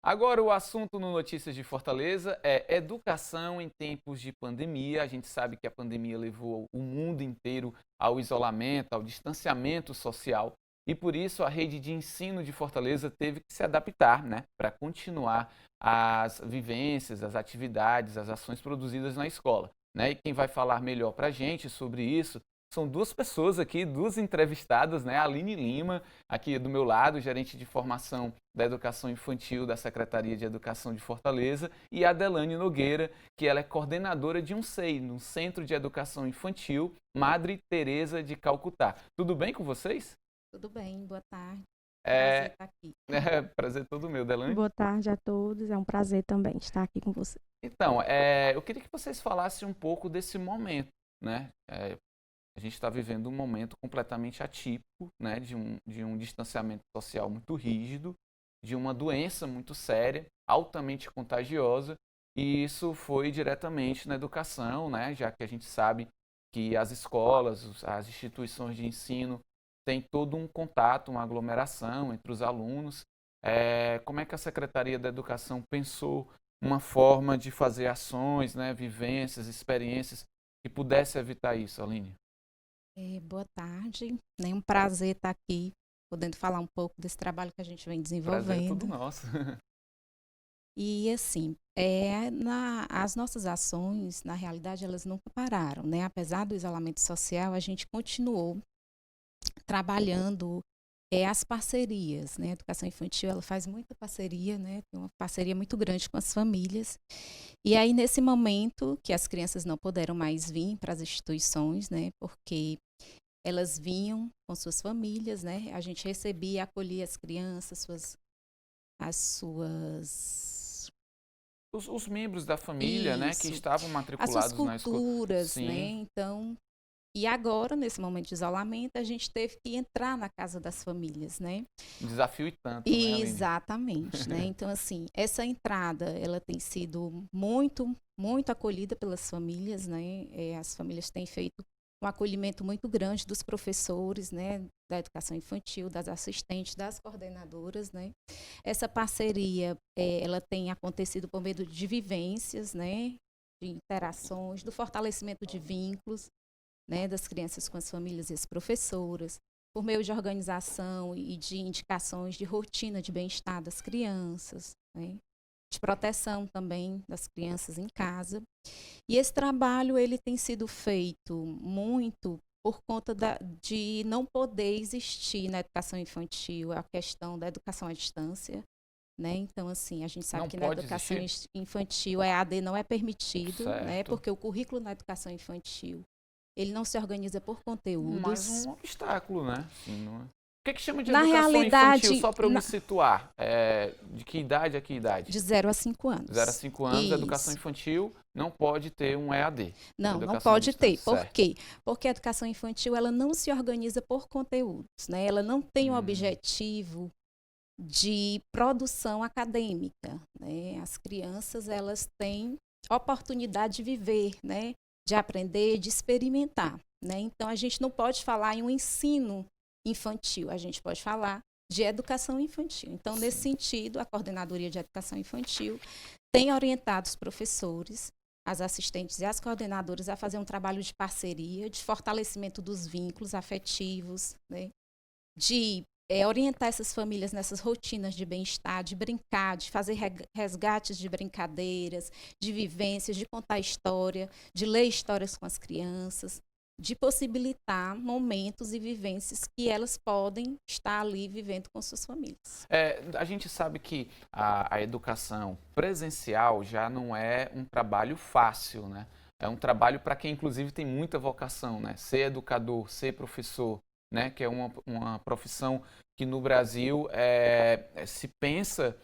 Agora, o assunto no Notícias de Fortaleza é educação em tempos de pandemia. A gente sabe que a pandemia levou o mundo inteiro ao isolamento, ao distanciamento social, e por isso a rede de ensino de Fortaleza teve que se adaptar, né, para continuar as vivências, as atividades, as ações produzidas na escola, né? E quem vai falar melhor para a gente sobre isso são duas pessoas aqui, duas entrevistadas, né? A Aline Lima, aqui do meu lado, gerente de formação da Educação Infantil da Secretaria de Educação de Fortaleza, e a Adelane Nogueira, que ela é coordenadora de um SEI, no Centro de Educação Infantil Madre Teresa de Calcutá. Tudo bem com vocês? Tudo bem, boa tarde. Prazer É, estar aqui. prazer todo meu, Adelane. Boa tarde a todos, é um prazer também estar aqui com você. Então, eu queria que vocês falassem um pouco desse momento, né? A gente está vivendo um momento completamente atípico, né? De um distanciamento social muito rígido, de uma doença muito séria, altamente contagiosa, e isso foi diretamente na educação, né? Já que a gente sabe que as escolas, as instituições de ensino têm todo um contato, uma aglomeração entre os alunos. Como é que a Secretaria da Educação pensou uma forma de fazer ações, né, vivências, experiências que pudesse evitar isso, Aline? Boa tarde, né? Um prazer estar aqui, podendo falar um pouco desse trabalho que a gente vem Prazer é todo desenvolvendo. nosso. E assim, as nossas ações, na realidade, elas nunca pararam, né? Apesar do isolamento social, a gente continuou trabalhando as parcerias, né? A educação infantil, ela faz muita parceria, né? Tem uma parceria muito grande com as famílias. E aí, nesse momento que as crianças não puderam mais vir para as instituições, né? Porque elas vinham com suas famílias, né? A gente recebia e acolhia as crianças, as suas... Os membros da família, né, que Isso, estavam as suas matriculados na escola. culturas, né? Sim, Então, e agora, nesse momento de isolamento, a gente teve que entrar na casa das famílias, né? um desafio e tanto, né, Aline? Exatamente, né? Então, assim, essa entrada, ela tem sido muito acolhida pelas famílias, né? As famílias têm feito um acolhimento muito grande dos professores, né? Da educação infantil, das assistentes, das coordenadoras, né? Essa parceria, ela tem acontecido por meio de vivências, né? De interações, do fortalecimento de vínculos, né, das crianças com as famílias e as professoras, por meio de organização e de indicações de rotina de bem-estar das crianças, né, de proteção também das crianças em casa. E esse trabalho ele tem sido feito muito por conta de não poder existir na educação infantil a questão da educação à distância. Né? Então, assim, a gente sabe Não que na pode educação existir? infantil EAD não é permitido, né? Certo. Porque o currículo na educação infantil ele não se organiza por Mais conteúdos. um obstáculo, né? Sim, não é? O que chama de Na educação infantil, realidade, só para eu me situar? De que idade a que idade? de 0 a 5 0 a anos. 5 anos, a educação Isso. infantil não pode ter um EAD, Não, não educação à pode ter. distância, Por certo? quê? Porque a educação infantil ela não se organiza por conteúdos, né? Ela não tem o Hum, objetivo de produção acadêmica, né? As crianças elas têm oportunidade de viver, né? De aprender, de experimentar, né? Então a gente não pode falar em um ensino infantil, a gente pode falar de educação infantil. Então, nesse sim. sentido, a Coordenadoria de Educação Infantil tem orientado os professores, as assistentes e as coordenadoras a fazer um trabalho de parceria, de fortalecimento dos vínculos afetivos, né? De orientar essas famílias nessas rotinas de bem-estar, de brincar, de fazer resgates de brincadeiras, de vivências, de contar história, de ler histórias com as crianças, de possibilitar momentos e vivências que elas podem estar ali vivendo com suas famílias. A gente sabe que a educação presencial já não é um trabalho fácil, né? É um trabalho para quem, inclusive, tem muita vocação, né? Ser educador, ser professor, né? Que é uma profissão que no Brasil se pensa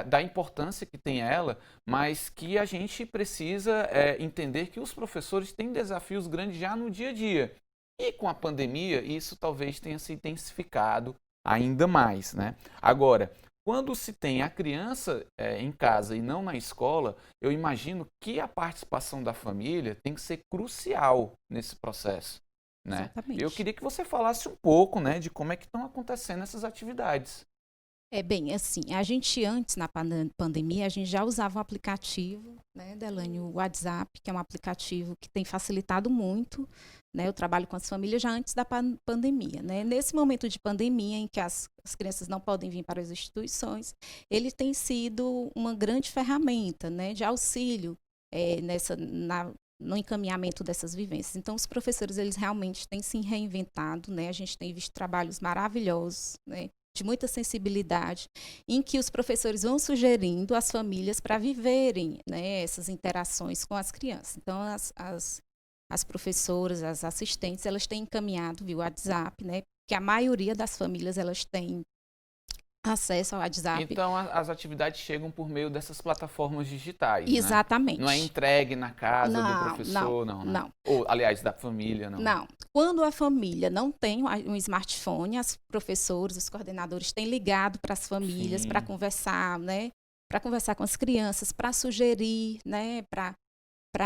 da importância que tem ela, mas que a gente precisa entender que os professores têm desafios grandes já no dia a dia. E com a pandemia, isso talvez tenha se intensificado ainda mais, né? Agora, quando se tem a criança em casa e não na escola, eu imagino que a participação da família tem que ser crucial nesse processo, né? Eu Exatamente. queria que você falasse um pouco, né, de como é que estão acontecendo essas atividades. É bem assim, a gente antes, na pandemia, a gente já usava um aplicativo, né, Delane, o WhatsApp, que é um aplicativo que tem facilitado muito, né, o trabalho com as famílias já antes da pandemia, né. Nesse momento de pandemia, em que as crianças não podem vir para as instituições, ele tem sido uma grande ferramenta, né, de auxílio no encaminhamento dessas vivências. Então, os professores, eles realmente têm se reinventado, né, a gente tem visto trabalhos maravilhosos, né, de muita sensibilidade, em que os professores vão sugerindo às famílias para viverem, né, essas interações com as crianças. Então, as professoras, as assistentes, elas têm encaminhado via WhatsApp, né, que a maioria das famílias elas têm acesso ao WhatsApp. Então, as atividades chegam por meio dessas plataformas digitais, Exatamente. Né? Não é entregue na casa do Não, professor, não. não. Ou, aliás, da família, não. Não. Quando a família não tem um smartphone, as professores, os coordenadores têm ligado para as famílias para conversar, né? Para conversar com as crianças, para sugerir, né? Para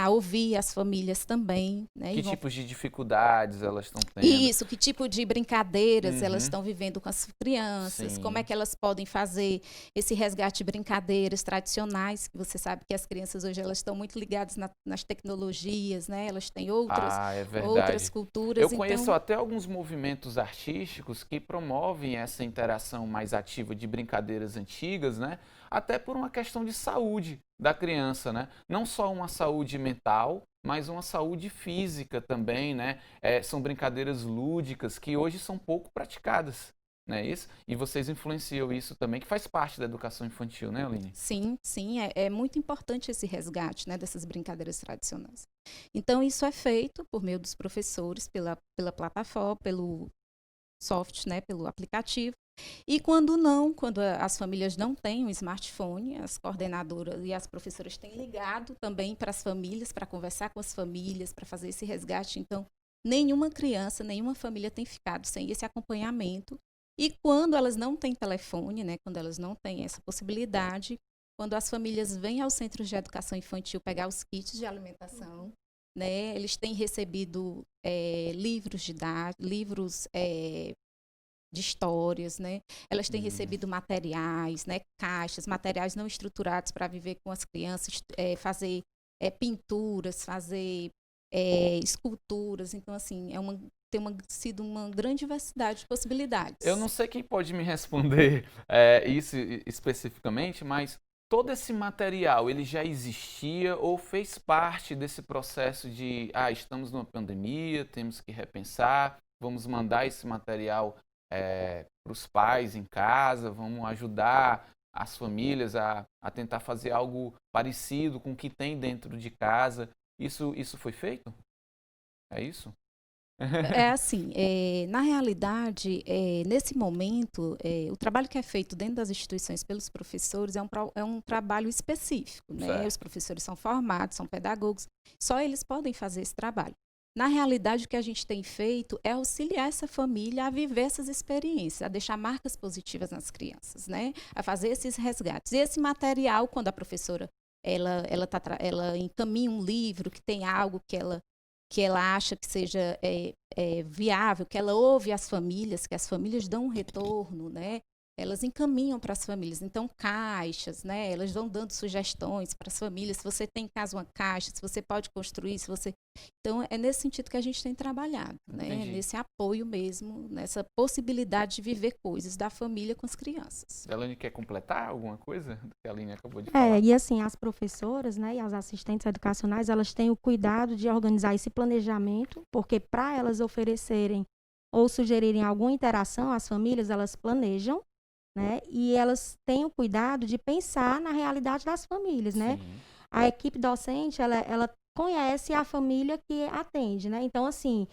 ouvir as famílias também. Né? Que tipos de dificuldades elas estão tendo? Isso, que tipo de brincadeiras elas estão vivendo com as crianças, Sim. como é que elas podem fazer esse resgate de brincadeiras tradicionais, que você sabe que as crianças hoje elas estão muito ligadas nas tecnologias, né? Elas têm outras culturas. Eu conheço até alguns movimentos artísticos que promovem essa interação mais ativa de brincadeiras antigas, né? Até por uma questão de saúde da criança, né? Não só uma saúde mental, mas uma saúde física também, né? São brincadeiras lúdicas que hoje são pouco praticadas, não é isso? E vocês influenciam isso também, que faz parte da educação infantil, né, Aline? Sim, é muito importante esse resgate, né, dessas brincadeiras tradicionais. Então, isso é feito por meio dos professores, pela plataforma, pelo software, né, pelo aplicativo. E quando as famílias não têm um smartphone, as coordenadoras e as professoras têm ligado também para as famílias, para conversar com as famílias, para fazer esse resgate. Então, nenhuma criança, nenhuma família tem ficado sem esse acompanhamento. E quando elas não têm telefone, né, quando elas não têm essa possibilidade, quando as famílias vêm aos centros de educação infantil pegar os kits de alimentação, né, eles têm recebido livros de histórias, né? Elas têm recebido materiais, né? Caixas, materiais não estruturados para viver com as crianças, fazer pinturas, fazer esculturas. Então, assim, tem sido uma grande diversidade de possibilidades. Eu não sei quem pode me responder isso especificamente, mas todo esse material, ele já existia ou fez parte desse processo de, estamos numa pandemia, temos que repensar, vamos mandar esse material para os pais em casa, vamos ajudar as famílias a tentar fazer algo parecido com o que tem dentro de casa. Isso foi feito? É isso? É assim, na realidade, nesse momento, o trabalho que é feito dentro das instituições pelos professores é um trabalho específico, né? Certo. Os professores são formados, são pedagogos, só eles podem fazer esse trabalho. Na realidade, o que a gente tem feito é auxiliar essa família a viver essas experiências, a deixar marcas positivas nas crianças, né? A fazer esses resgates. E esse material, quando a professora ela encaminha um livro que tem algo que ela acha que seja viável, que ela ouve as famílias, que as famílias dão um retorno, né? Elas encaminham para as famílias. Então, caixas, né? Elas vão dando sugestões para as famílias. Se você tem em casa uma caixa, se você pode construir, se você... Então, é nesse sentido que a gente tem trabalhado, né? Nesse apoio mesmo, nessa possibilidade de viver coisas da família com as crianças. A Aline quer completar alguma coisa que a Aline acabou de falar? E assim, as professoras, né, e as assistentes educacionais, elas têm o cuidado de organizar esse planejamento, porque para elas oferecerem ou sugerirem alguma interação às famílias, elas planejam, né? E elas têm o cuidado de pensar na realidade das famílias, né? Sim. A equipe docente, ela conhece a família que atende, né? Então, assim,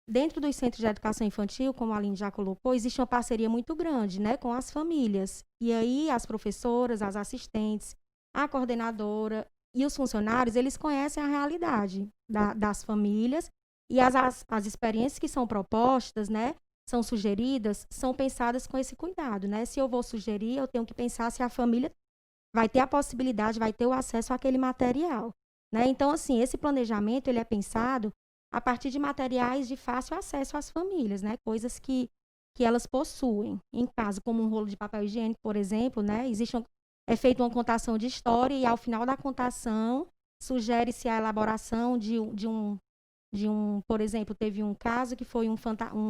dentro dos centros de educação infantil, como a Aline já colocou, existe uma parceria muito grande, né, com as famílias. E aí, as professoras, as assistentes, a coordenadora e os funcionários, eles conhecem a realidade das famílias e as experiências que são propostas, né, são sugeridas, são pensadas com esse cuidado, né? Se eu vou sugerir, eu tenho que pensar se a família vai ter a possibilidade, vai ter o acesso àquele material, né? Então, assim, esse planejamento, ele é pensado a partir de materiais de fácil acesso às famílias, né? Coisas que que elas possuem em casa, como um rolo de papel higiênico, por exemplo, né? É feita uma contação de história e, ao final da contação, sugere-se a elaboração por exemplo, teve um caso que foi um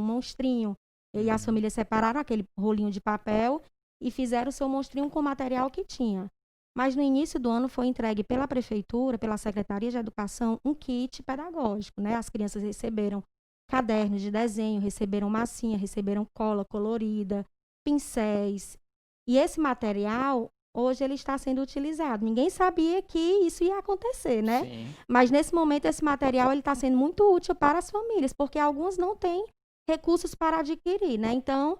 monstrinho, e as famílias separaram aquele rolinho de papel e fizeram o seu monstrinho com o material que tinha. Mas no início do ano foi entregue pela Prefeitura, pela Secretaria de Educação, um kit pedagógico, né? As crianças receberam cadernos de desenho, receberam massinha, receberam cola colorida, pincéis. E esse material, hoje, ele está sendo utilizado. Ninguém sabia que isso ia acontecer, né? Sim. Mas, nesse momento, esse material ele está sendo muito útil para as famílias, porque algumas não têm recursos para adquirir, né? Então,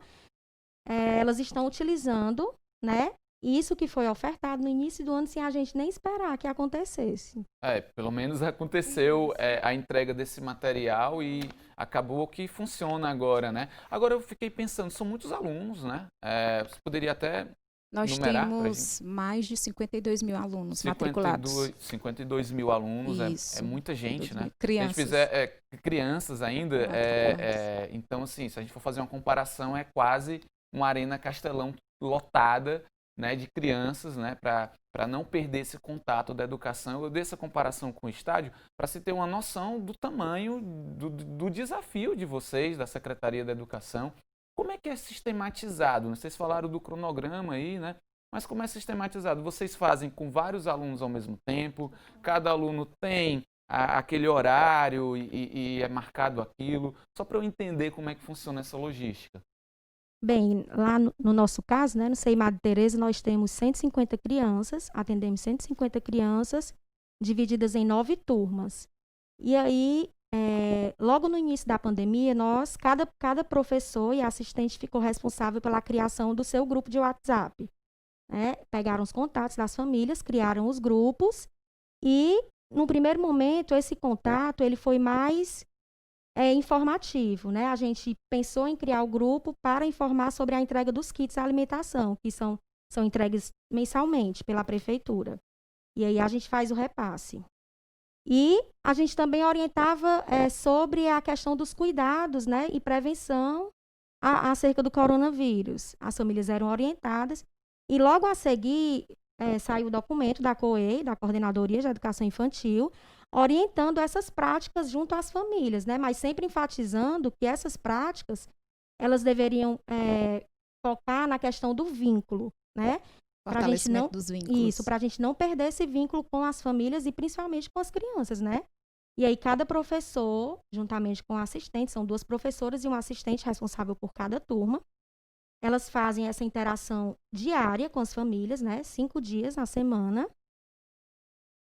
elas estão utilizando, né? Isso que foi ofertado no início do ano, sem a gente nem esperar que acontecesse. Pelo menos aconteceu a entrega desse material e acabou que funciona agora, né? Agora eu fiquei pensando, são muitos alunos, né? Você poderia até Nós numerar temos mais de 52 mil alunos matriculados. 52 mil alunos, Isso, é muita gente, né? Crianças. Se a gente fizer crianças ainda, então assim, se a gente for fazer uma comparação, é quase uma Arena Castelão lotada, né, de crianças, né, para não perder esse contato da educação. Eu dei essa comparação com o estádio para se ter uma noção do tamanho do desafio de vocês, da Secretaria da Educação. Como é que é sistematizado? Vocês falaram do cronograma aí, né? Mas como é sistematizado? Vocês fazem com vários alunos ao mesmo tempo? Cada aluno tem aquele horário e é marcado aquilo? Só para eu entender como é que funciona essa logística. Bem, lá no nosso caso, né, no CEI Madre Teresa, nós temos 150 crianças, atendemos 150 crianças, divididas em 9 turmas. E aí, logo no início da pandemia, cada professor e assistente ficou responsável pela criação do seu grupo de WhatsApp. Né? Pegaram os contatos das famílias, criaram os grupos e, no primeiro momento, esse contato ele foi mais informativo, né? A gente pensou em criar o grupo para informar sobre a entrega dos kits de alimentação, que são entregues mensalmente pela prefeitura. E aí a gente faz o repasse. E a gente também orientava sobre a questão dos cuidados, né? E prevenção acerca do coronavírus. As famílias eram orientadas e logo a seguir saiu o documento da COE, da Coordenadoria de Educação Infantil, orientando essas práticas junto às famílias, né? Mas sempre enfatizando que essas práticas, elas deveriam focar na questão do vínculo, né? Fortalecimento dos vínculos. Isso, para a gente não perder esse vínculo com as famílias e principalmente com as crianças, né? E aí cada professor, juntamente com o assistente, são 2 professoras e um assistente responsável por cada turma, elas fazem essa interação diária com as famílias, né? 5 dias na semana.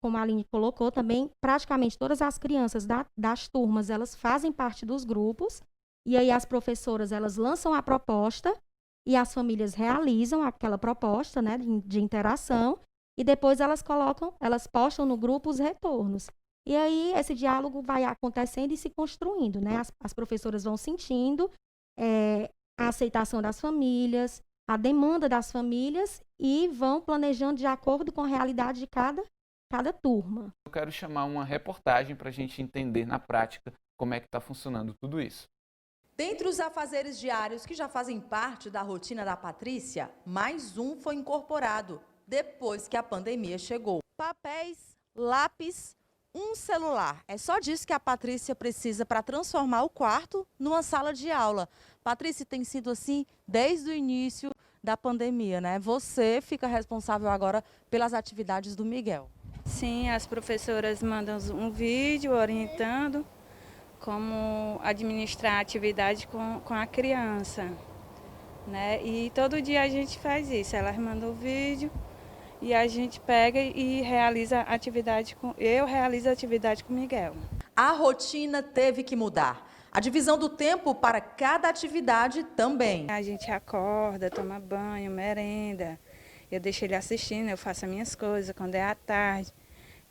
Como a Aline colocou também, praticamente todas as crianças das turmas, elas fazem parte dos grupos, e aí as professoras, elas lançam a proposta, e as famílias realizam aquela proposta, né, de interação, e depois elas postam no grupo os retornos. E aí esse diálogo vai acontecendo e se construindo, né? As professoras vão sentindo a aceitação das famílias, a demanda das famílias, e vão planejando de acordo com a realidade de cada turma. Eu quero chamar uma reportagem para a gente entender na prática como é que está funcionando tudo isso. Dentre os afazeres diários que já fazem parte da rotina da Patrícia, mais um foi incorporado depois que a pandemia chegou. Papéis, lápis, um celular. É só disso que a Patrícia precisa para transformar o quarto numa sala de aula. Patrícia, tem sido assim desde o início da pandemia, né? Você fica responsável agora pelas atividades do Miguel. Sim, as professoras mandam um vídeo orientando como administrar a atividade com a criança, né? E todo dia a gente faz isso, elas mandam o vídeo e a gente pega e realiza a atividade eu realizo a atividade com o Miguel. A rotina teve que mudar. A divisão do tempo para cada atividade também. A gente acorda, toma banho, merenda. Eu deixo ele assistindo, eu faço as minhas coisas. Quando é à tarde,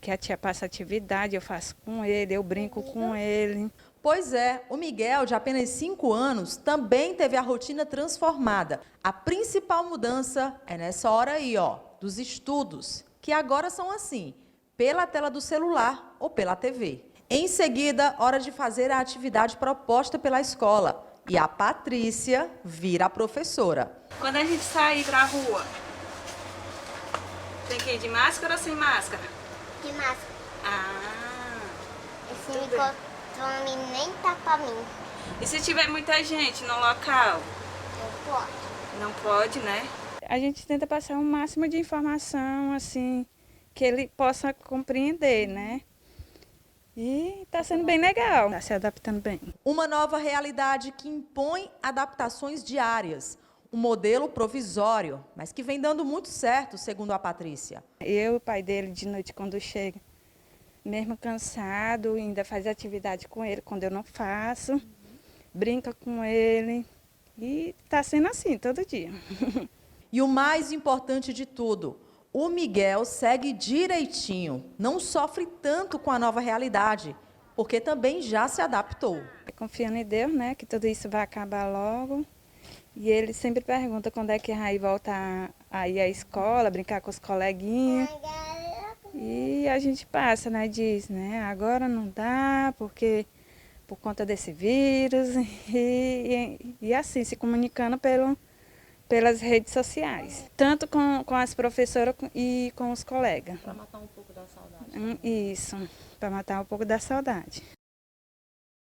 que a tia passa atividade, eu faço com ele, eu brinco com ele. Pois é, o Miguel, de apenas 5 anos, também teve a rotina transformada. A principal mudança é nessa hora aí, dos estudos, que agora são assim, pela tela do celular ou pela TV. Em seguida, hora de fazer a atividade proposta pela escola. E a Patrícia vira a professora. Quando a gente sair pra rua, tem que ir de máscara ou sem máscara? De máscara. Ah, Esse microfone nem tá pra mim. e se tiver muita gente no local? Eu posso. Não pode, né? A gente tenta passar o máximo de informação, assim, que ele possa compreender, né? E tá sendo bem legal, tá se adaptando bem. Uma nova realidade que impõe adaptações diárias. Um modelo provisório, mas que vem dando muito certo, segundo a Patrícia. Eu e o pai dele, de noite, quando chega, mesmo cansado, ainda faz atividade com ele quando eu não faço, brinca com ele. E tá sendo assim, todo dia. E o mais importante de tudo, o Miguel segue direitinho, não sofre tanto com a nova realidade, porque também já se adaptou. Confiando em Deus, né, que tudo isso vai acabar logo. E ele sempre pergunta quando é que vai voltar a ir à escola, brincar com os coleguinhas. E a gente passa, né, diz, né, agora não dá, porque por conta desse vírus, e assim, se comunicando pelas redes sociais, tanto com as professoras e com os colegas. Para matar um pouco da saudade. Isso, para matar um pouco da saudade.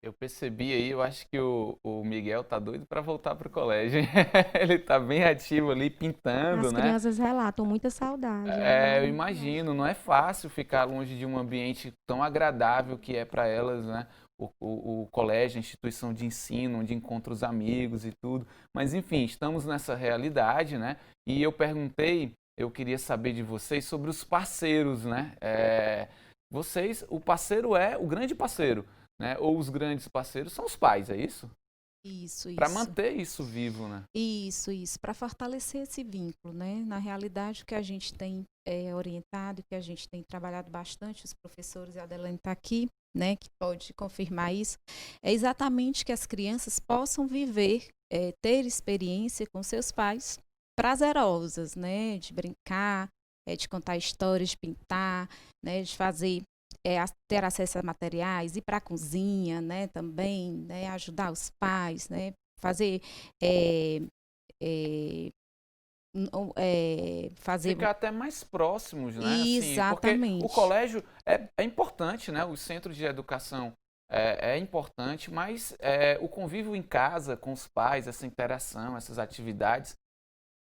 Eu percebi aí, eu acho que o Miguel tá doido para voltar pro colégio, hein? Ele tá bem ativo ali, pintando, As né? crianças relatam muita saudade. É, eu imagino, não é fácil ficar longe de um ambiente tão agradável que é para elas, né? O colégio, a instituição de ensino, onde encontra os amigos e tudo. Mas, enfim, estamos nessa realidade, né? E eu queria saber de vocês sobre os parceiros, né? O parceiro é o grande parceiro, né? Ou os grandes parceiros são os pais, é isso? Isso. Para manter isso vivo, né? Isso, para fortalecer esse vínculo, né? Na realidade, o que a gente tem orientado, que a gente tem trabalhado bastante, os professores, e a Adelane está aqui, né, que pode confirmar isso, é exatamente que as crianças possam viver, ter experiência com seus pais prazerosas, né? De brincar, de contar histórias, de pintar, né? De fazer... ter acesso a materiais, ir para a cozinha, né, também, né, ajudar os pais, né, fazer Ficar até mais próximos, né? Exatamente. Porque o colégio é importante, né? Os centros de educação é importante, mas o convívio em casa com os pais, essa interação, essas atividades,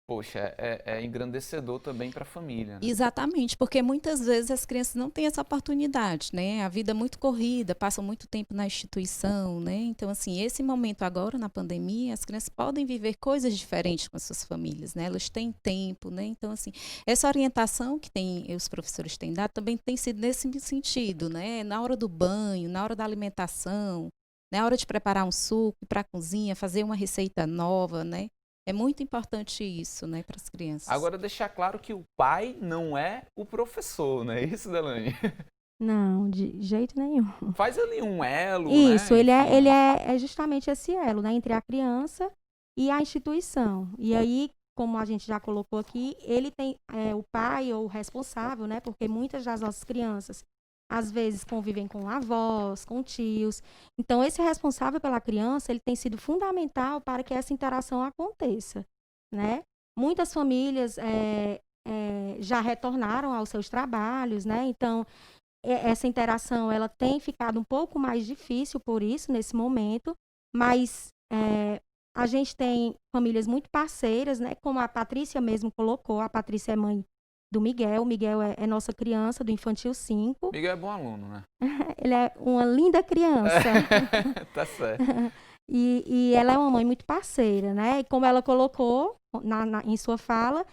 poxa, é engrandecedor também para a família, né? Exatamente, porque muitas vezes as crianças não têm essa oportunidade, né? A vida é muito corrida, passam muito tempo na instituição, né? Então, assim, esse momento agora, na pandemia, as crianças podem viver coisas diferentes com as suas famílias, né? Elas têm tempo, né? Então, assim, essa orientação que os professores têm dado também tem sido nesse sentido, né? Na hora do banho, na hora da alimentação, na hora de preparar um suco, ir para a cozinha, fazer uma receita nova, né? É muito importante isso, né, para as crianças. Agora, deixar claro que o pai não é o professor, não é isso, Delane? Não, de jeito nenhum. Faz ali um elo, Isso, né? ele é justamente esse elo, né, entre a criança e a instituição. E aí, como a gente já colocou aqui, ele tem o pai ou o responsável, né, porque muitas das nossas crianças às vezes convivem com avós, com tios. Então, esse responsável pela criança, ele tem sido fundamental para que essa interação aconteça, né? Muitas famílias já retornaram aos seus trabalhos, né? Então, essa interação, ela tem ficado um pouco mais difícil por isso, nesse momento, mas a gente tem famílias muito parceiras, né? Como a Patrícia mesmo colocou, a Patrícia é mãe do Miguel. O Miguel é nossa criança do Infantil 5. Miguel é bom aluno, né? Ele é uma linda criança. Tá certo. E ela é uma mãe muito parceira, né? E como ela colocou em sua fala,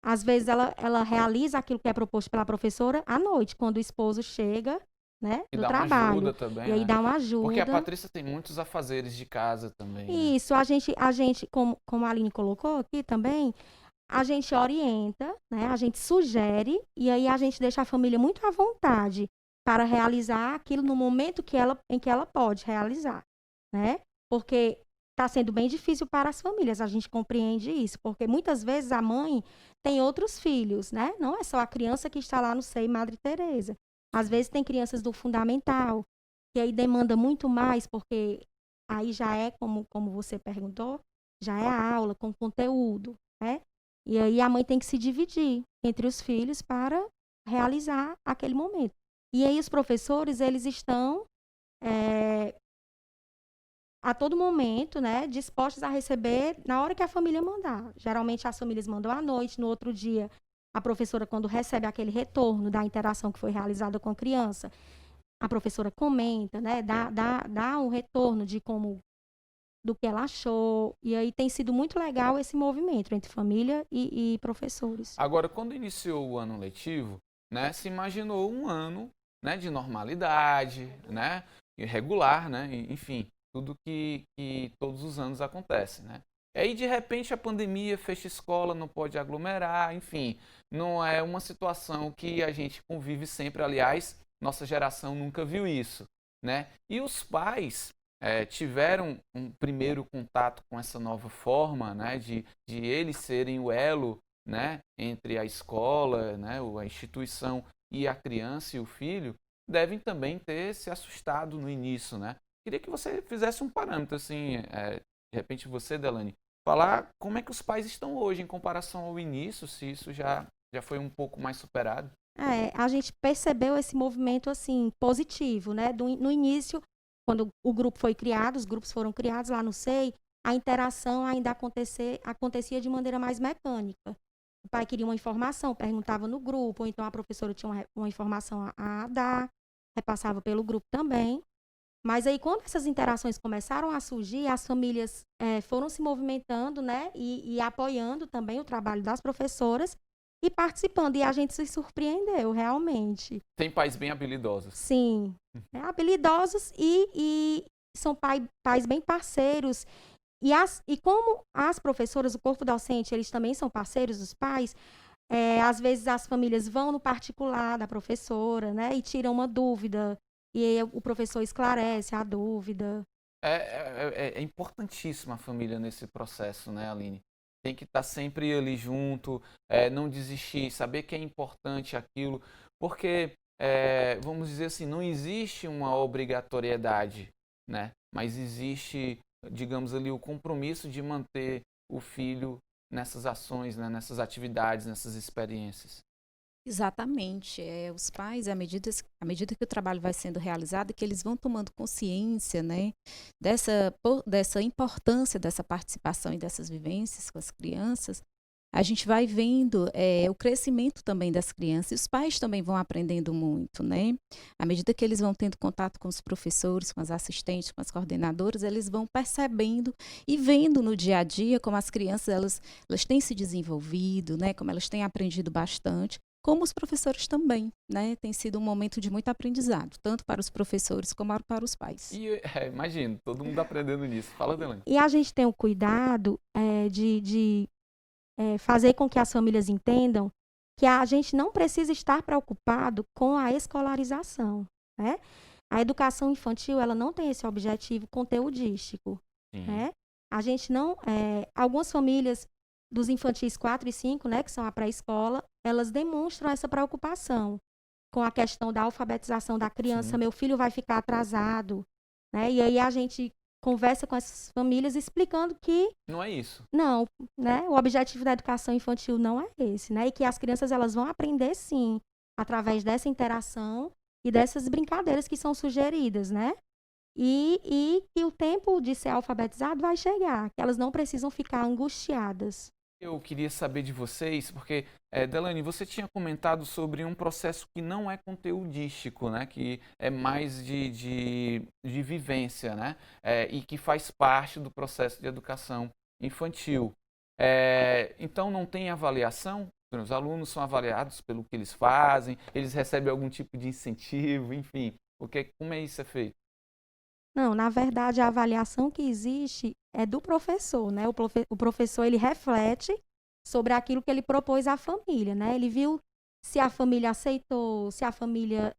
às vezes ela realiza aquilo que é proposto pela professora à noite, quando o esposo chega, né, E do dá trabalho. uma ajuda também, E aí né? dá uma ajuda. Porque a Patrícia tem muitos afazeres de casa também, né? Isso, a gente como a Aline colocou aqui também, a gente orienta, né? A gente sugere e aí a gente deixa a família muito à vontade para realizar aquilo no momento em que ela pode realizar, né? Porque está sendo bem difícil para as famílias, a gente compreende isso, porque muitas vezes a mãe tem outros filhos, né? Não é só a criança que está lá no SEI Madre Teresa. Às vezes tem crianças do fundamental, que aí demanda muito mais, porque aí já é, como você perguntou, já é a aula com conteúdo, né? E aí a mãe tem que se dividir entre os filhos para realizar aquele momento. E aí os professores, eles estão a todo momento, né, dispostos a receber na hora que a família mandar. Geralmente as famílias mandam à noite, no outro dia a professora, quando recebe aquele retorno da interação que foi realizada com a criança, a professora comenta, né, dá um retorno do que ela achou. E aí tem sido muito legal esse movimento entre família e professores. Agora, quando iniciou o ano letivo, né, se imaginou um ano, né, de normalidade, né, regular, né, enfim, tudo que todos os anos acontece, né? E aí, de repente, a pandemia fecha escola, não pode aglomerar, enfim, não é uma situação que a gente convive sempre. Aliás, nossa geração nunca viu isso, né? E os pais tiveram um primeiro contato com essa nova forma, né, de eles serem o elo, né, entre a escola, né, a instituição e a criança e o filho, devem também ter se assustado no início, né? Queria que você fizesse um parâmetro, assim, de repente você, Delaney, falar como é que os pais estão hoje em comparação ao início, se isso já foi um pouco mais superado. A gente percebeu esse movimento, assim, positivo, né? No início, quando o grupo foi criado, os grupos foram criados lá no SEI, a interação ainda acontecia de maneira mais mecânica. O pai queria uma informação, perguntava no grupo, ou então a professora tinha uma informação a dar, repassava pelo grupo também. Mas aí, quando essas interações começaram a surgir, as famílias foram se movimentando, né, e apoiando também o trabalho das professoras e participando. E a gente se surpreendeu, realmente. Tem pais bem habilidosos. Sim, habilidosos e são pais bem parceiros. E como as professoras, o corpo docente, eles também são parceiros dos pais, às vezes as famílias vão no particular da professora, né, e tiram uma dúvida. E aí o professor esclarece a dúvida. É importantíssima a família nesse processo, né, Aline? Tem que estar sempre ali junto, não desistir, saber que é importante aquilo, porque, vamos dizer assim, não existe uma obrigatoriedade, né? Mas existe, digamos ali, o compromisso de manter o filho nessas ações, né, nessas atividades, nessas experiências. Exatamente. Os pais, à medida que o trabalho vai sendo realizado, que eles vão tomando consciência, né, dessa importância dessa participação e dessas vivências com as crianças, a gente vai vendo o crescimento também das crianças, e os pais também vão aprendendo muito, né? À medida que eles vão tendo contato com os professores, com as assistentes, com as coordenadoras, eles vão percebendo e vendo no dia a dia como as crianças elas têm se desenvolvido, né, como elas têm aprendido bastante. Como os professores também, né? Tem sido um momento de muito aprendizado, tanto para os professores como para os pais. E imagino, todo mundo aprendendo nisso. Fala, Delaney. E a gente tem o cuidado de fazer com que as famílias entendam que a gente não precisa estar preocupado com a escolarização, né? A educação infantil, ela não tem esse objetivo conteudístico, né? A gente não... algumas famílias dos infantis 4 e 5, né, que são a pré-escola, elas demonstram essa preocupação com a questão da alfabetização da criança. Sim. Meu filho vai ficar atrasado, né? E aí a gente conversa com essas famílias explicando que não é isso. Não, né? O objetivo da educação infantil não é esse, né? E que as crianças elas vão aprender sim, através dessa interação e dessas brincadeiras que são sugeridas, né? E que o tempo de ser alfabetizado vai chegar, que elas não precisam ficar angustiadas. Eu queria saber de vocês, porque, Delaney, você tinha comentado sobre um processo que não é conteudístico, né? Que é mais de vivência, né? E que faz parte do processo de educação infantil. Então, não tem avaliação? Os alunos são avaliados pelo que eles fazem, eles recebem algum tipo de incentivo, enfim. Como é isso feito? Não, na verdade, a avaliação que existe é do professor, né? O professor, ele reflete sobre aquilo que ele propôs à família, né? Ele viu se a família aceitou, se a família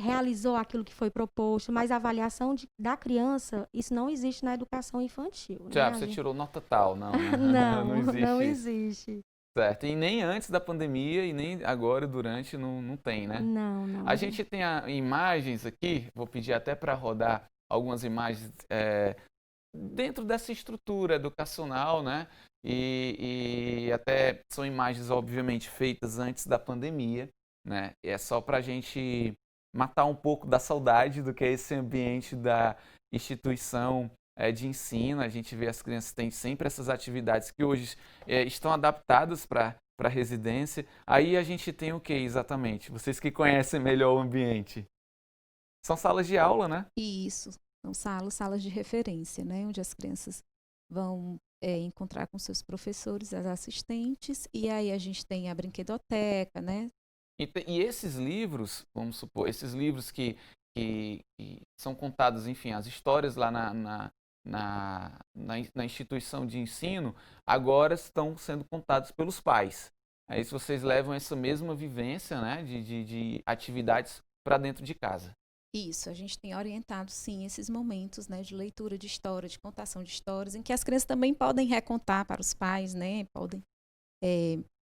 realizou aquilo que foi proposto, mas a avaliação da criança, isso não existe na educação infantil. Já, né? você tirou nota tal, não, né? Não existe. Certo, e nem antes da pandemia e nem agora durante não tem, né? Não. A gente tem imagens aqui, vou pedir até para rodar algumas imagens dentro dessa estrutura educacional, né? E até são imagens, obviamente, feitas antes da pandemia, né? E é só para a gente matar um pouco da saudade do que é esse ambiente da instituição de ensino. A gente vê as crianças têm sempre essas atividades que hoje estão adaptadas para a residência. Aí a gente tem o que exatamente? Vocês que conhecem melhor o ambiente. São salas de aula, né? Isso, são salas de referência, né? Onde as crianças vão encontrar com seus professores, as assistentes, e aí a gente tem a brinquedoteca, né? E esses livros, vamos supor, esses livros que são contados, enfim, as histórias lá na instituição de ensino, agora estão sendo contados pelos pais. Aí se vocês levam essa mesma vivência, né, de atividades para dentro de casa. Isso, a gente tem orientado, sim, esses momentos, né, de leitura de história, de contação de histórias, em que as crianças também podem recontar para os pais, né, podem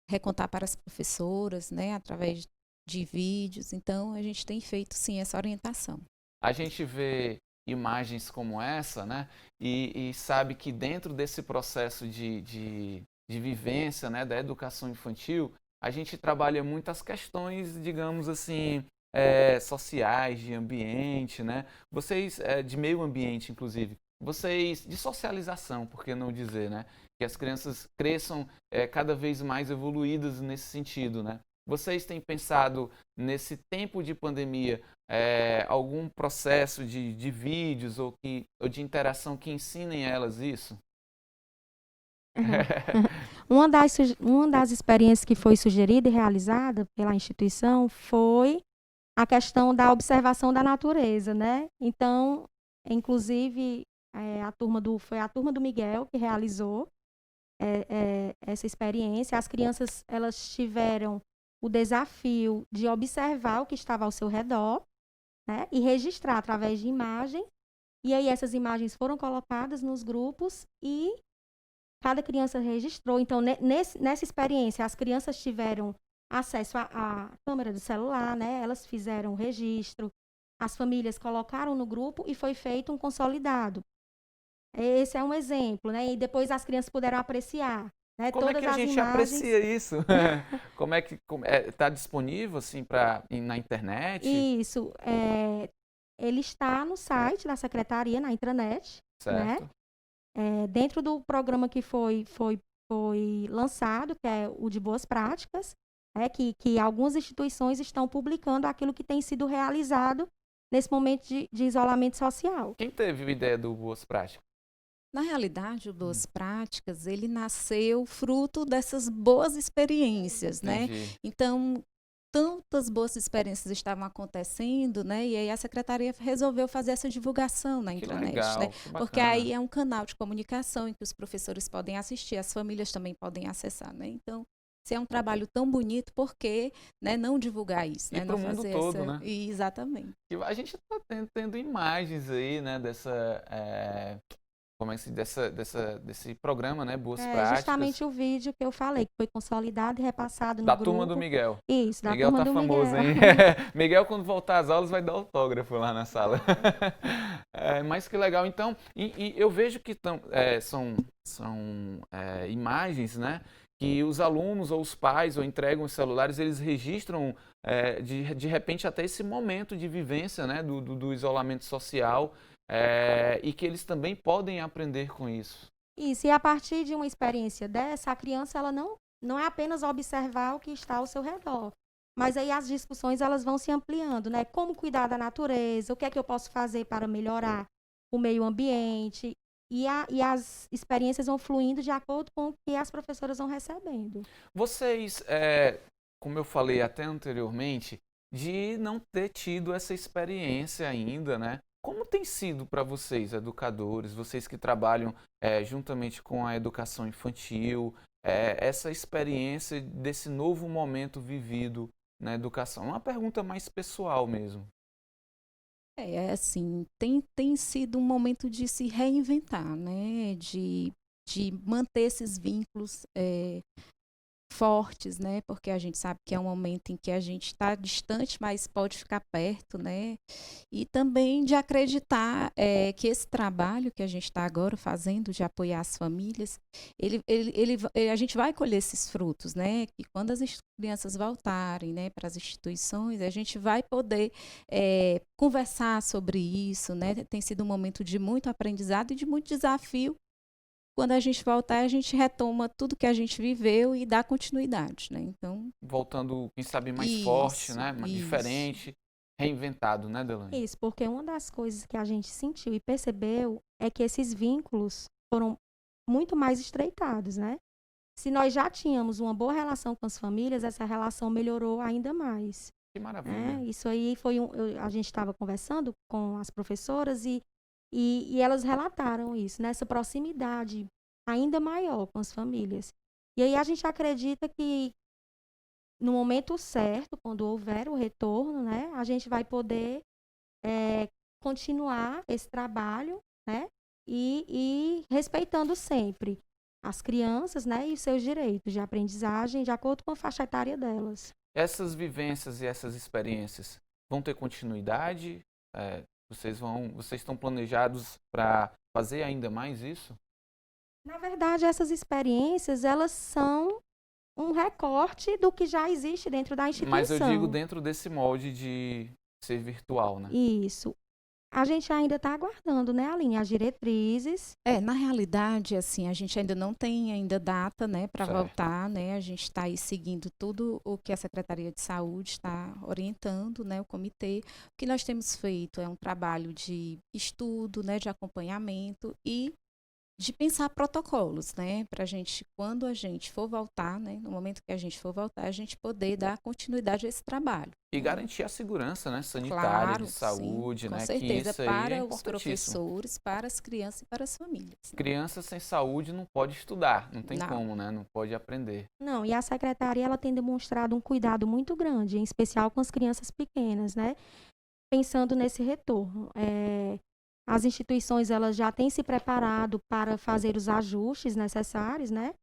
recontar para as professoras, né, através de vídeos. Então, a gente tem feito, sim, essa orientação. A gente vê imagens como essa, né, e sabe que dentro desse processo de vivência, né, da educação infantil, a gente trabalha muito as questões, digamos assim, sociais, de ambiente, né? Vocês, de meio ambiente, inclusive, vocês, de socialização, por que não dizer, né? Que as crianças cresçam cada vez mais evoluídas nesse sentido, né? Vocês têm pensado, nesse tempo de pandemia, algum processo de vídeos ou de interação que ensinem elas isso? Uma das experiências que foi sugerida e realizada pela instituição foi a questão da observação da natureza, né? Então, inclusive, foi a turma do Miguel que realizou essa experiência. As crianças, elas tiveram o desafio de observar o que estava ao seu redor, né? E registrar através de imagens. E aí essas imagens foram colocadas nos grupos e cada criança registrou. Então, nessa experiência, as crianças tiveram acesso à câmera do celular, né? Elas fizeram o registro, as famílias colocaram no grupo e foi feito um consolidado. Esse é um exemplo, né? E depois as crianças puderam apreciar, né? Como Todas é que a as gente imagens... aprecia isso? Como é que está disponível assim na internet? Isso, ele está no site da secretaria, na intranet, Certo. né? Dentro do programa que foi lançado, que é o de Boas Práticas, que algumas instituições estão publicando aquilo que tem sido realizado nesse momento de isolamento social. Quem teve a ideia do Boas Práticas? Na realidade, o Boas Práticas, ele nasceu fruto dessas boas experiências, né? Entendi. Então, tantas boas experiências estavam acontecendo, né? E aí a secretaria resolveu fazer essa divulgação na Que intranet, legal, né? que Porque bacana. aí é um canal de comunicação em que os professores podem assistir, as famílias também podem acessar, né? Então, se é um trabalho tão bonito, por que, né, não divulgar isso, E né? pro Não mundo fazer todo, essa... né? Exatamente. E a gente está tendo imagens aí, né, como é que desse programa, né, Boas Práticas. Justamente o vídeo que eu falei, que foi consolidado e repassado no Da grupo. turma do Miguel. Isso, da Miguel turma tá do famoso, Miguel. hein? Miguel, quando voltar às aulas, vai dar autógrafo lá na sala. Mas que legal. Então, e eu vejo que são imagens, né? Que os alunos ou os pais ou entregam os celulares, eles registram de repente até esse momento de vivência, né? Do isolamento social e que eles também podem aprender com isso. Isso, e a partir de uma experiência dessa, a criança ela não é apenas observar o que está ao seu redor, mas aí as discussões elas vão se ampliando, né? Como cuidar da natureza, o que é que eu posso fazer para melhorar o meio ambiente, e as experiências vão fluindo de acordo com o que as professoras vão recebendo. Vocês, como eu falei até anteriormente, de não ter tido essa experiência ainda, né? Como tem sido para vocês, educadores, vocês que trabalham juntamente com a educação infantil, essa experiência desse novo momento vivido na educação? Uma pergunta mais pessoal mesmo. Assim, tem sido um momento de se reinventar, né? De manter esses vínculos fortes, né? Porque a gente sabe que é um momento em que a gente está distante, mas pode ficar perto, né? E também de acreditar que esse trabalho que a gente está agora fazendo de apoiar as famílias, a gente vai colher esses frutos, né? Que quando as crianças voltarem, né, para as instituições, a gente vai poder conversar sobre isso, né? Tem sido um momento de muito aprendizado e de muito desafio. Quando a gente voltar, a gente retoma tudo que a gente viveu e dá continuidade, né? Então, voltando, quem sabe, mais isso, forte, né? Mais isso. diferente, reinventado, né, Delaney? Isso, porque uma das coisas que a gente sentiu e percebeu é que esses vínculos foram muito mais estreitados, né? Se nós já tínhamos uma boa relação com as famílias, essa relação melhorou ainda mais. Que maravilha. Né? Isso aí foi a gente estava conversando com as professoras e elas relataram isso, né? Essa proximidade ainda maior com as famílias. E aí a gente acredita que no momento certo, quando houver o retorno, né, a gente vai poder continuar esse trabalho, né, e respeitando sempre as crianças, né, e os seus direitos de aprendizagem de acordo com a faixa etária delas. Essas vivências e essas experiências vão ter continuidade? Vocês estão planejados para fazer ainda mais isso? Na verdade, essas experiências, elas são um recorte do que já existe dentro da instituição. Mas eu digo dentro desse molde de ser virtual, né? Isso. A gente ainda está aguardando, né, Aline, as diretrizes. na realidade, assim, a gente ainda não tem ainda data, né, para Certo. voltar, né? A gente está aí seguindo tudo o que a Secretaria de Saúde está orientando, né, o comitê. O que nós temos feito é um trabalho de estudo, né, de acompanhamento e de pensar protocolos, né, para a gente, quando a gente for voltar, né, no momento que a gente for voltar, a gente poder dar continuidade a esse trabalho. E garantir a segurança, né, sanitária, Claro, de saúde, sim, com né? certeza, Que isso aí é para os importantíssimo. professores, para as crianças e para as famílias. Né? Criança sem saúde não pode estudar, não tem Não. como, né? Não pode aprender. Não, e a secretaria ela tem demonstrado um cuidado muito grande, em especial com as crianças pequenas, né? Pensando nesse retorno. As instituições elas já têm se preparado para fazer os ajustes necessários, né?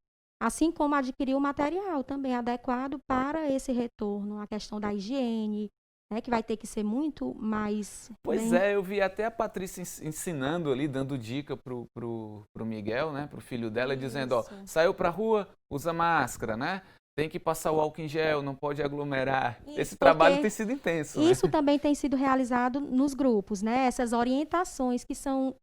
Assim como adquirir o material também adequado para esse retorno, a questão da higiene, né? Que vai ter que ser muito mais... Pois eu vi até a Patrícia ensinando ali, dando dica pro Miguel, né? Pro filho dela, dizendo, ó, Isso. saiu pra rua, usa máscara, né? Tem que passar o álcool em gel, não pode aglomerar. Isso, Esse trabalho porque tem sido intenso, né? Isso também tem sido realizado nos grupos, né? Essas orientações que são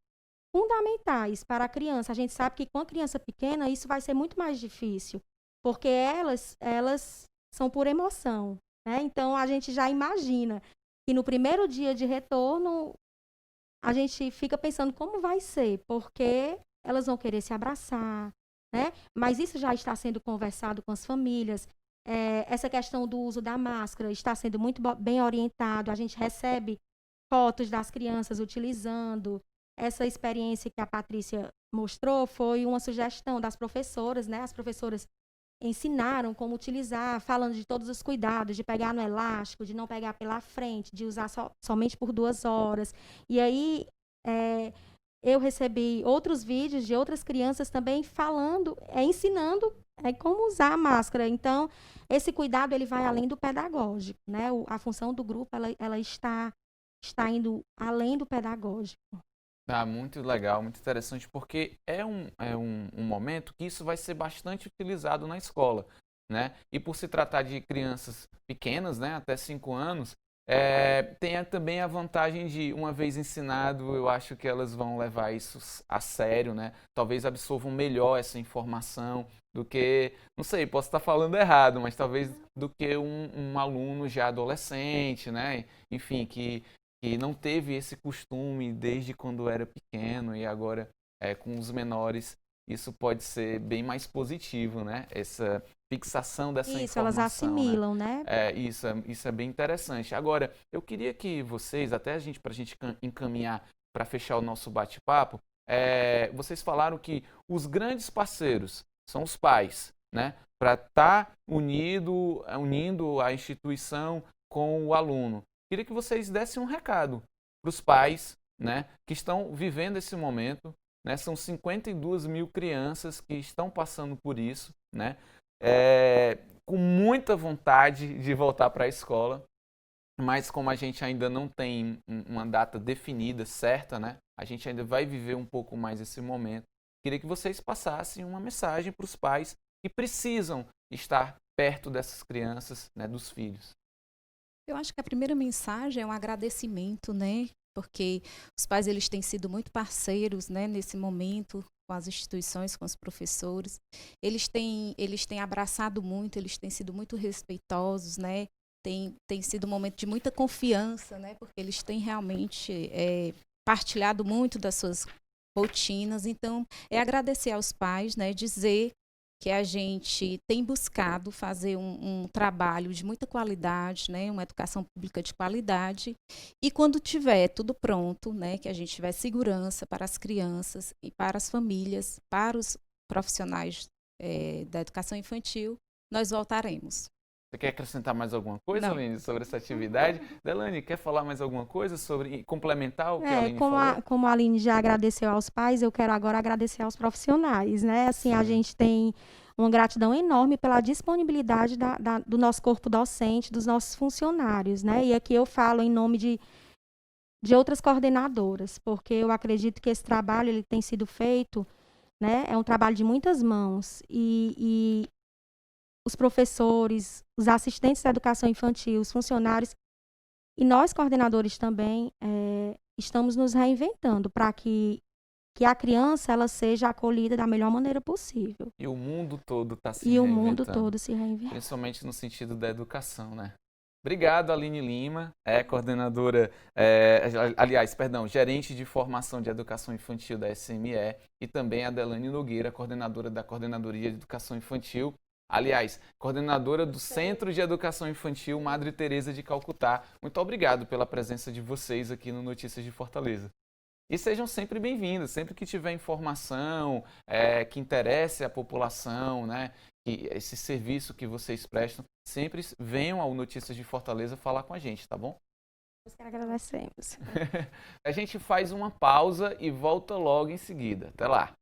fundamentais para a criança. A gente sabe que com a criança pequena isso vai ser muito mais difícil, porque elas são por emoção, né? Então a gente já imagina que no primeiro dia de retorno a gente fica pensando como vai ser, porque elas vão querer se abraçar, né? Mas isso já está sendo conversado com as famílias. Essa questão do uso da máscara está sendo muito bem orientado. A gente recebe fotos das crianças utilizando. Essa experiência que a Patrícia mostrou foi uma sugestão das professoras, né? As professoras ensinaram como utilizar, falando de todos os cuidados, de pegar no elástico, de não pegar pela frente, de usar somente por 2 horas. E aí, eu recebi outros vídeos de outras crianças também falando, ensinando como usar a máscara. Então, esse cuidado ele vai além do pedagógico, né? A função do grupo ela está indo além do pedagógico. Muito legal, muito interessante, porque é um momento que isso vai ser bastante utilizado na escola, né? E por se tratar de crianças pequenas, né, até 5 anos, tem também a vantagem de, uma vez ensinado, eu acho que elas vão levar isso a sério, né? Talvez absorvam melhor essa informação do que, não sei, posso estar falando errado, mas talvez do que um aluno já adolescente, né? Enfim, que não teve esse costume desde quando era pequeno e agora com os menores isso pode ser bem mais positivo, né? Essa fixação dessa Isso, informação. elas assimilam, né? Isso é bem interessante. Agora, eu queria que vocês, até para a gente encaminhar para fechar o nosso bate-papo, vocês falaram que os grandes parceiros são os pais, né? Para estar unindo a instituição com o aluno. Queria que vocês dessem um recado para os pais, né, que estão vivendo esse momento, né, são 52 mil crianças que estão passando por isso, né, com muita vontade de voltar para a escola, mas como a gente ainda não tem uma data definida, certa, né? A gente ainda vai viver um pouco mais esse momento. Queria que vocês passassem uma mensagem para os pais que precisam estar perto dessas crianças, né, dos filhos. Eu acho que a primeira mensagem é um agradecimento, né? Porque os pais eles têm sido muito parceiros, né, nesse momento com as instituições, com os professores. Eles têm abraçado muito, eles têm sido muito respeitosos, né? Tem sido um momento de muita confiança, né? Porque eles têm realmente partilhado muito das suas rotinas. Então, é agradecer aos pais, né? Dizer que a gente tem buscado fazer um trabalho de muita qualidade, né, uma educação pública de qualidade, e quando tiver tudo pronto, né, que a gente tiver segurança para as crianças e para as famílias, para os profissionais da educação infantil, nós voltaremos. Você quer acrescentar mais alguma coisa, Aline, sobre essa atividade? Delane, quer falar mais alguma coisa sobre complementar o que a Aline falou? Como a Aline já agradeceu aos pais, eu quero agora agradecer aos profissionais, né? Assim, a gente tem uma gratidão enorme pela disponibilidade do nosso corpo docente, dos nossos funcionários, né? E aqui eu falo em nome de outras coordenadoras, porque eu acredito que esse trabalho ele tem sido feito, né? É um trabalho de muitas mãos e os professores, os assistentes da educação infantil, os funcionários e nós, coordenadores também, estamos nos reinventando para que a criança ela seja acolhida da melhor maneira possível. E o mundo todo está se reinventando. E o mundo todo se reinventando. Principalmente no sentido da educação, né? Obrigado, Aline Lima, coordenadora, gerente de formação de educação infantil da SME, e também a Delane Nogueira, coordenadora da Coordenadoria de Educação Infantil. Aliás, coordenadora do Centro de Educação Infantil Madre Teresa de Calcutá. Muito obrigado pela presença de vocês aqui no Notícias de Fortaleza. E sejam sempre bem-vindos, sempre que tiver informação que interesse a população, né, que esse serviço que vocês prestam, sempre venham ao Notícias de Fortaleza falar com a gente, tá bom? Nós que agradecemos. A gente faz uma pausa e volta logo em seguida. Até lá!